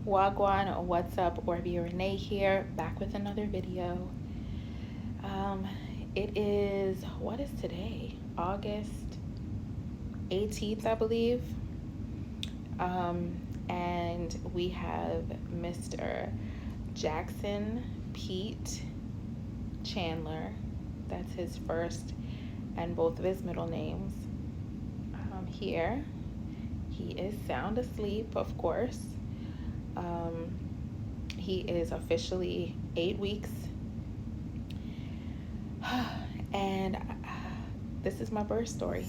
Wagwan, what's up? Orby Renee here, back with another video. It is, what is today? August 18th, I believe. And we have Mr. Jackson Pete Chandler. That's his first and both of his middle names. Here. He is sound asleep, of course. He is officially 8 weeks. And this is my birth story.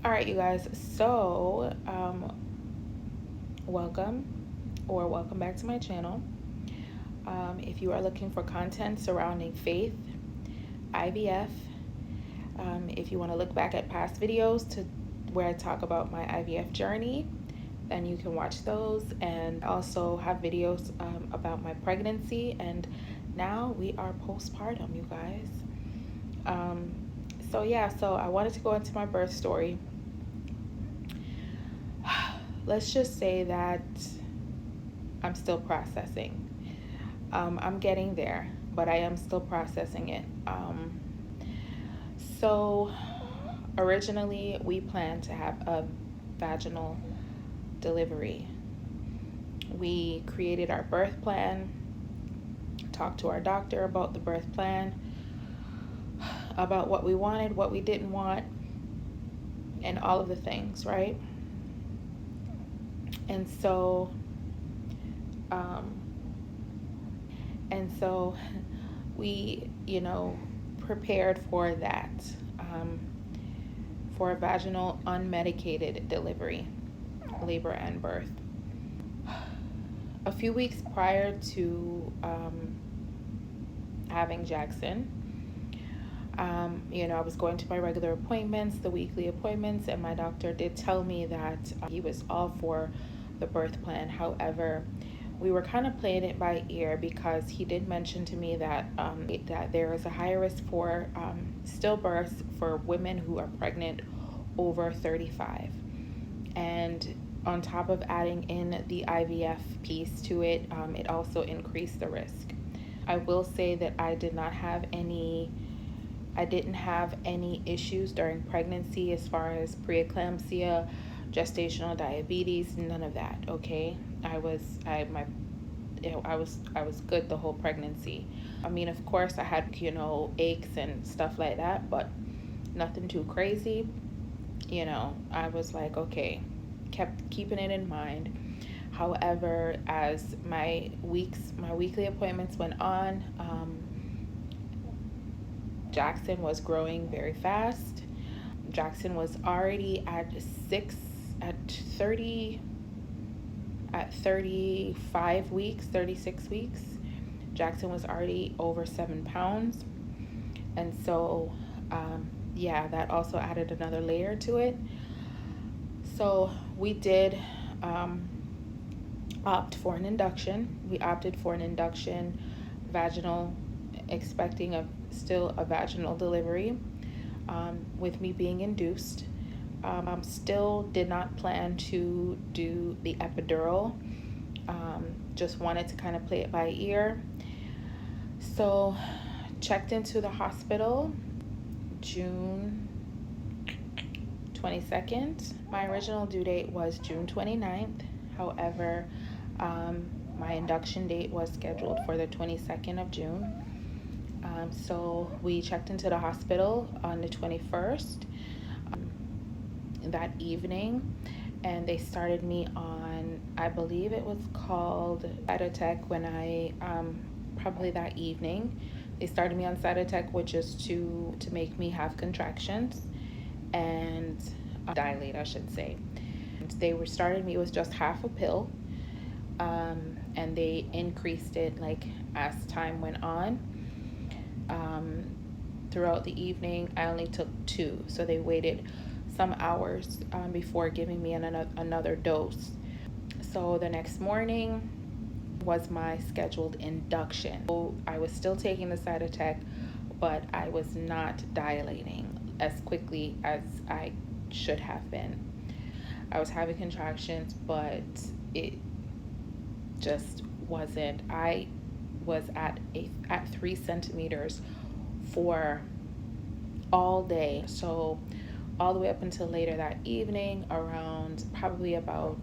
All right, you guys. So, welcome back to my channel. If you are looking for content surrounding faith, IVF, if you want to look back at past videos to where I talk about my IVF journey, then you can watch those, and also have videos about my pregnancy, and now we are postpartum, you guys. So I wanted to go into my birth story. Let's just say that I'm still processing. I'm getting there, but I am still processing it. So originally we planned to have a vaginal delivery. We created our birth plan, talked to our doctor about the birth plan, about what we wanted, what we didn't want, and all of the things, right? And so we, prepared for that, for a vaginal unmedicated delivery, labor and birth. A few weeks prior to having Jackson, I was going to my regular appointments, the weekly appointments, and my doctor did tell me that he was all for the birth plan. However, we were kind of playing it by ear, because he did mention to me that that there is a higher risk for stillbirths for women who are pregnant over 35. And on top of adding in the IVF piece to it, it also increased the risk. I will say that I didn't have any issues during pregnancy as far as preeclampsia, gestational diabetes, none of that. Okay, I was good the whole pregnancy. I mean, of course I had aches and stuff like that, but nothing too crazy. I was like, okay, kept keeping it in mind. However, as my weekly appointments went on, Jackson was growing very fast. Jackson was already at 35 weeks, 36 weeks. Jackson was already over 7 pounds. And so, that also added another layer to it. So we did opt for an induction. We opted for an induction vaginal, expecting still a vaginal delivery, with me being induced. Still did not plan to do the epidural. Just wanted to kind of play it by ear. So checked into the hospital June 22nd. My original due date was June 29th. However, my induction date was scheduled for the 22nd of June. So we checked into the hospital on the 21st that evening, and they started me on, I believe it was called Cytotec, when I probably that evening they started me on Cytotec, which is to make me have contractions and dilate, I should say. They started me with just half a pill, and they increased it like as time went on. Throughout the evening I only took 2, so they waited some hours before giving me another dose. So the next morning was my scheduled induction. So I was still taking the Cytotec, but I was not dilating as quickly as I should have been. I was having contractions, but it just wasn't. I was at 3 centimeters for all day. So all the way up until later that evening, around probably about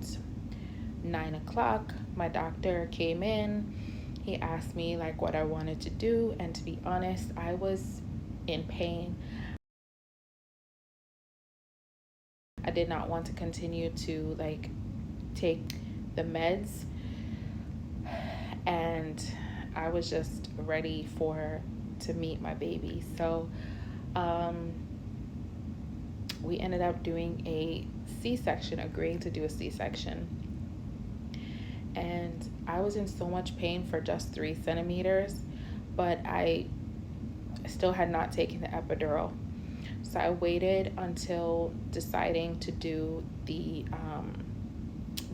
9 o'clock, my doctor came in. He asked me like what I wanted to do, and to be honest, I was in pain. I did not want to continue to like take the meds, and I was just ready to meet my baby. So we ended up doing a C-section, agreeing to do a C-section. And I was in so much pain for just 3 centimeters, but I still had not taken the epidural. So I waited until deciding to do the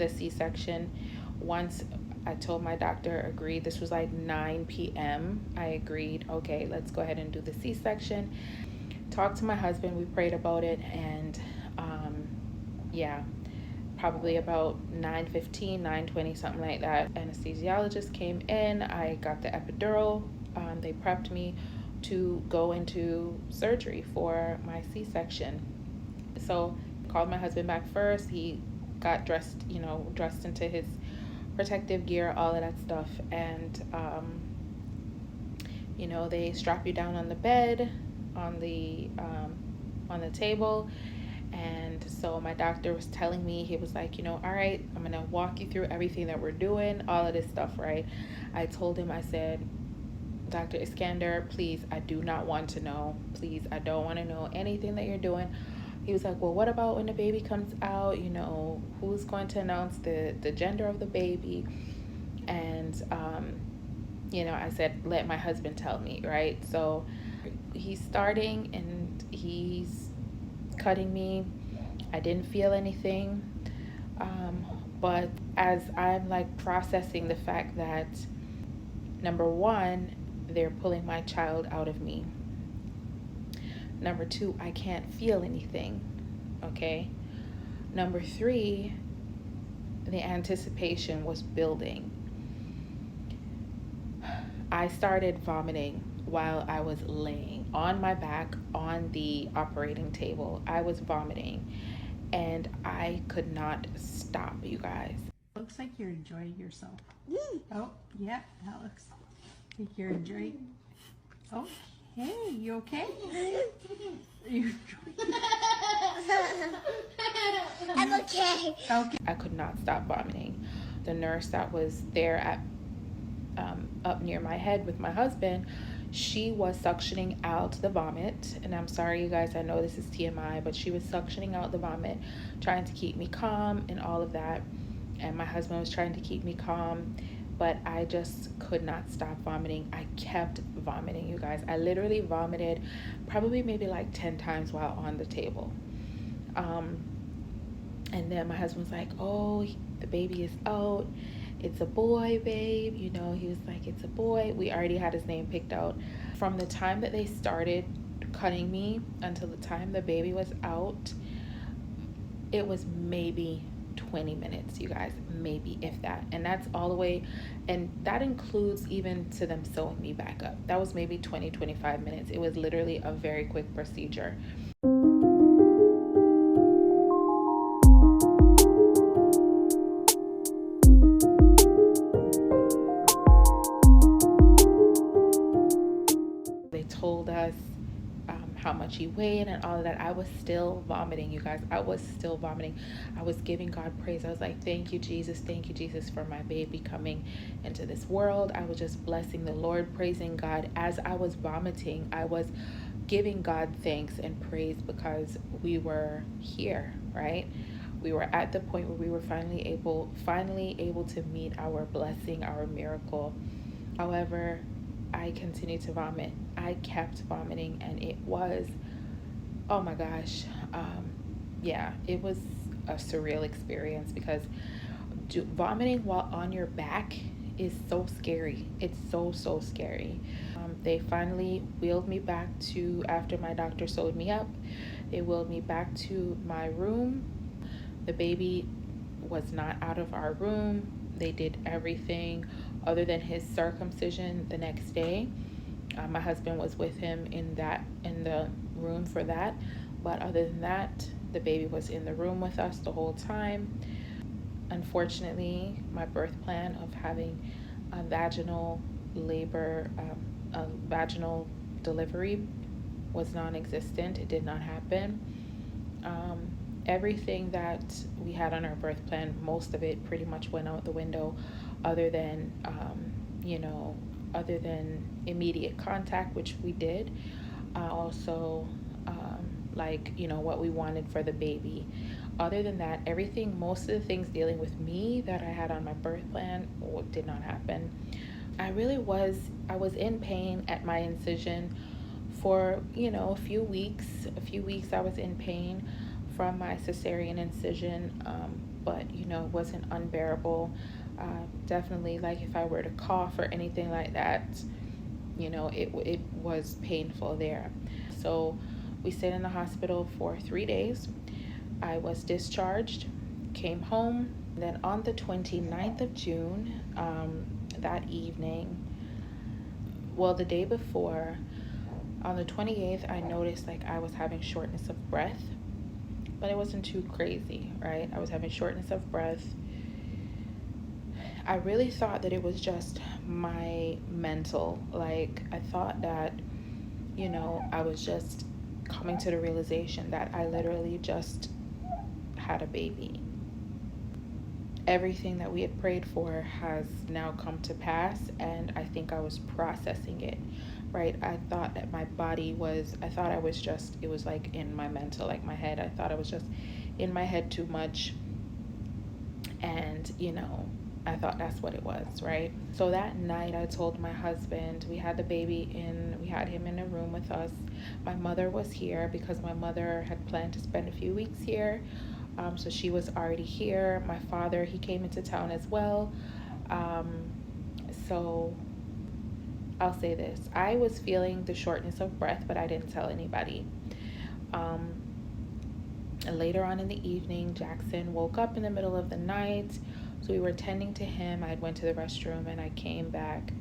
C-section. Once I told my doctor, agreed, this was like 9 p.m. I agreed, okay, let's go ahead and do the C-section. Talked to my husband, we prayed about it, and yeah, probably about 9:15, 9:20, something like that. Anesthesiologist came in, I got the epidural. They prepped me to go into surgery for my C-section. So called my husband back first. He got dressed into his protective gear, all of that stuff. And, they strap you down on the bed, on the table. And so my doctor was telling me, he was like, all right, I'm going to walk you through everything that we're doing, all of this stuff, right? I told him, I said, Dr. Iskander, please, I do not want to know. Please, I don't want to know anything that you're doing. He was like, well, what about when the baby comes out? Who's going to announce the gender of the baby? And, I said, let my husband tell me, right? So he's starting and he's cutting me. I didn't feel anything. But as I'm like processing the fact that, number one, they're pulling my child out of me. Number two, I can't feel anything. Okay. Number three, the anticipation was building. I started vomiting while I was laying on my back on the operating table. I was vomiting and I could not stop, you guys. Looks like you're enjoying yourself. Oh, yeah, that looks like you're enjoying. Okay, you okay? You I'm okay. okay? I could not stop vomiting. The nurse that was there at up near my head with my husband, she was suctioning out the vomit. And I'm sorry, you guys, I know this is TMI, but she was suctioning out the vomit, trying to keep me calm and all of that. And my husband was trying to keep me calm, but I just could not stop vomiting. I kept vomiting, you guys. I literally vomited probably maybe like 10 times while on the table. And then my husband was like, oh, the baby is out. It's a boy, babe. He was like, it's a boy. We already had his name picked out. From the time that they started cutting me until the time the baby was out, it was maybe 20 minutes, you guys, maybe, if that. And that's all the way, and that includes even to them sewing me back up. That was maybe 20-25 minutes. It was literally a very quick procedure. They told us how much he weighed and all of that. I was still vomiting, you guys. I was still vomiting. I was giving God praise. I was like, thank you, Jesus for my baby coming into this world. I was just blessing the Lord, praising God. As I was vomiting, I was giving God thanks and praise because we were here, right? We were at the point where we were finally able to meet our blessing, our miracle. However, I continued to vomit. I kept vomiting, and it was, oh my gosh, it was a surreal experience because vomiting while on your back is so scary. It's so, so scary. They finally wheeled me back to, after my doctor sewed me up, they wheeled me back to my room. The baby was not out of our room. They did everything other than his circumcision the next day. My husband was with him in the room for that, but other than that, the baby was in the room with us the whole time. Unfortunately, my birth plan of having a vaginal labor, a vaginal delivery was non-existent. It did not happen. Everything that we had on our birth plan, most of it pretty much went out the window, other than other than immediate contact, which we did. Also, what we wanted for the baby. Other than that, everything, most of the things dealing with me that I had on my birth plan did not happen. I was in pain at my incision for, a few weeks. I was in pain from my cesarean incision, but, it wasn't unbearable. Definitely, like, if I were to cough or anything like that, it was painful there. So we stayed in the hospital for 3 days. I was discharged, came home. Then on the 29th of June, that evening, well, the day before, on the 28th, I noticed like I was having shortness of breath, but it wasn't too crazy, right? I was having shortness of breath. I really thought that it was just my mental. Like, I thought that, I was just coming to the realization that I literally just had a baby. Everything that we had prayed for has now come to pass, and I think I was processing it, right? I thought that it was like in my mental, like my head. I thought I was just in my head too much, and I thought that's what it was, right? So that night I told my husband, we had him in a room with us. My mother was here because my mother had planned to spend a few weeks here. So she was already here. My father, he came into town as well. So I'll say this. I was feeling the shortness of breath, but I didn't tell anybody. And later on in the evening, Jackson woke up in the middle of the night. So we were tending to him. I went to the restroom and I came back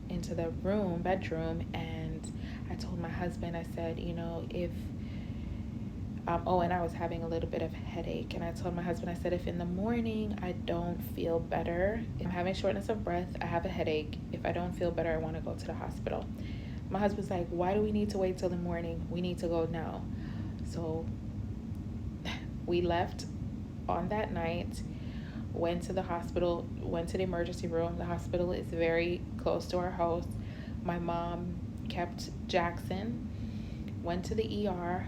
into the bedroom, and I told my husband, I said, if and I was having a little bit of headache, and I told my husband, I said, if in the morning I don't feel better, if I'm having shortness of breath, I have a headache, if I don't feel better, I want to go to the hospital. My husband's like, why do we need to wait till the morning? We need to go now. So we left on that night, went to the hospital, went to the emergency room. The hospital is very close to our house. My mom kept Jackson, went to the ER,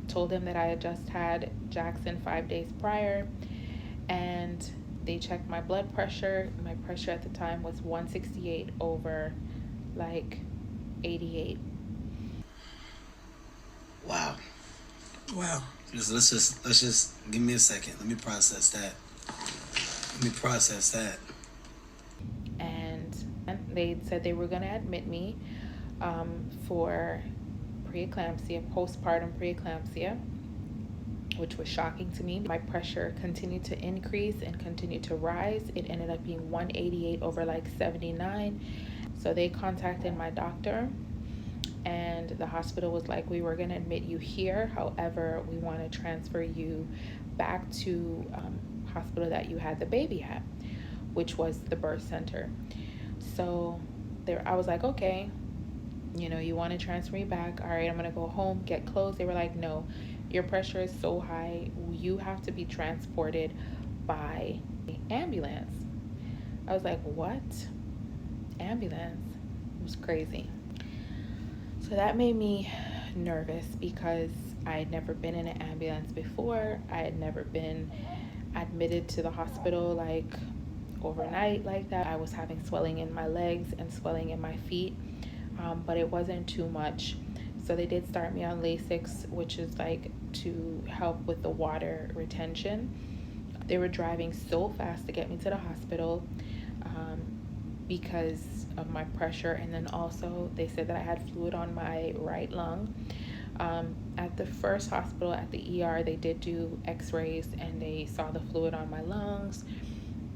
told him that I had just had Jackson 5 days prior, and they checked my blood pressure. My pressure at the time was 168 over like 88. Wow. Let's just give me a second. Let me process that. And they said they were going to admit me for preeclampsia, postpartum preeclampsia, which was shocking to me. My pressure continued to increase and continued to rise. It ended up being 188 over like 79. So they contacted my doctor, and the hospital was like, we were going to admit you here. However, we want to transfer you back to hospital that you had the baby at, which was the birth center. So I was like, okay, you want to transfer me back. All right, I'm going to go home, get clothes. They were like, no, your pressure is so high. You have to be transported by ambulance. I was like, what? Ambulance? It was crazy. So that made me nervous because I had never been in an ambulance before. I had never been admitted to the hospital like overnight like that. I was having swelling in my legs and swelling in my feet, but it wasn't too much. So they did start me on Lasix, which is like to help with the water retention. They were driving so fast to get me to the hospital. because of my pressure. And then also they said that I had fluid on my right lung. At the first hospital, at the ER, they did do x-rays and they saw the fluid on my lungs.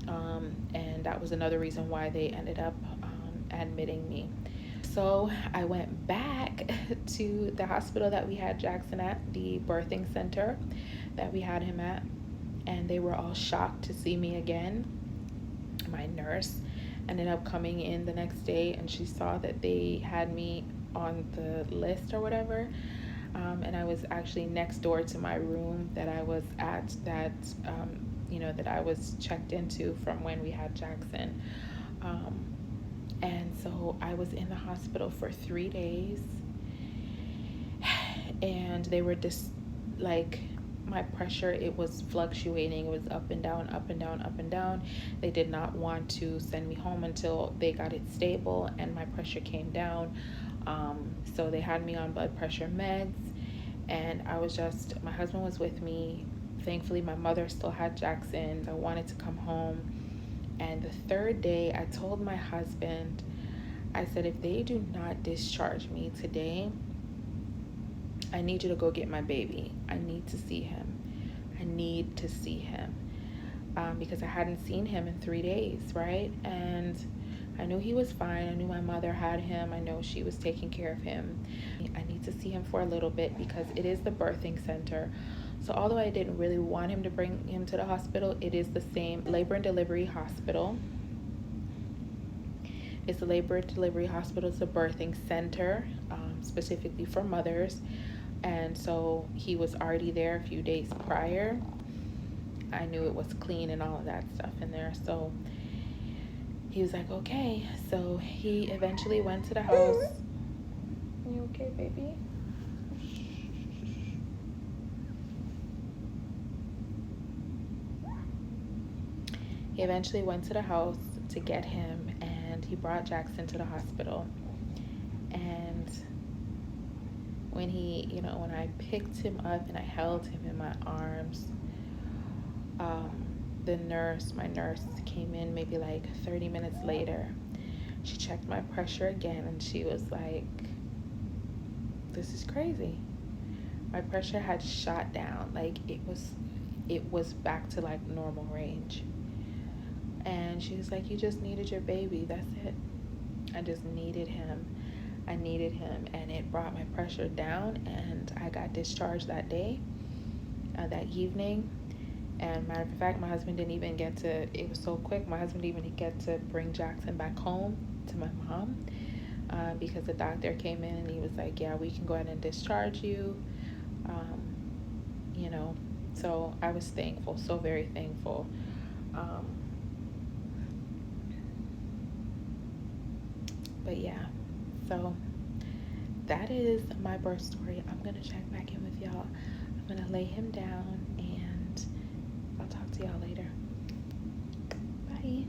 And that was another reason why they ended up admitting me. So I went back to the hospital that we had Jackson at, the birthing center that we had him at, and they were all shocked to see me again. My nurse ended up coming in the next day and she saw that they had me on the list or whatever. And I was actually next door to my room that I was at, that that I was checked into from when we had Jackson. And so I was in the hospital for 3 days, and they were just like, my pressure, it was fluctuating. It was up and down, up and down, up and down. They did not want to send me home until they got it stable and my pressure came down. So they had me on blood pressure meds, and my husband was with me. Thankfully, my mother still had Jackson. I wanted to come home. And the third day, I told my husband, I said, if they do not discharge me today, I need you to go get my baby. I need to see him. I need to see him. Because I hadn't seen him in 3 days, right? And I knew he was fine. I knew my mother had him. I know she was taking care of him. I need to see him for a little bit because it is the birthing center. So although I didn't really want him to bring him to the hospital, it is the same labor and delivery hospital. It's a labor and delivery hospital. It's a birthing center, specifically for mothers. And so he was already there a few days prior. I knew it was clean and all of that stuff in there. So he was like, okay. So he eventually went to the house. You okay, baby? He eventually went to the house to get him, and he brought Jackson to the hospital. And when when I picked him up and I held him in my arms, my nurse came in maybe like 30 minutes later. She checked my pressure again and she was like, this is crazy. My pressure had shot down. Like it was back to like normal range. And she was like, you just needed your baby. That's it. I just needed him. I needed him. And it brought my pressure down. And I got discharged that day, that evening. And matter of fact, my husband didn't even get to, it was so quick, my husband didn't even get to bring Jackson back home to my mom. Because the doctor came in and he was like, yeah, we can go ahead and discharge you. So I was thankful, so very thankful. But yeah, so that is my birth story. I'm gonna check back in with y'all. I'm gonna lay him down and I'll talk to y'all later. Bye.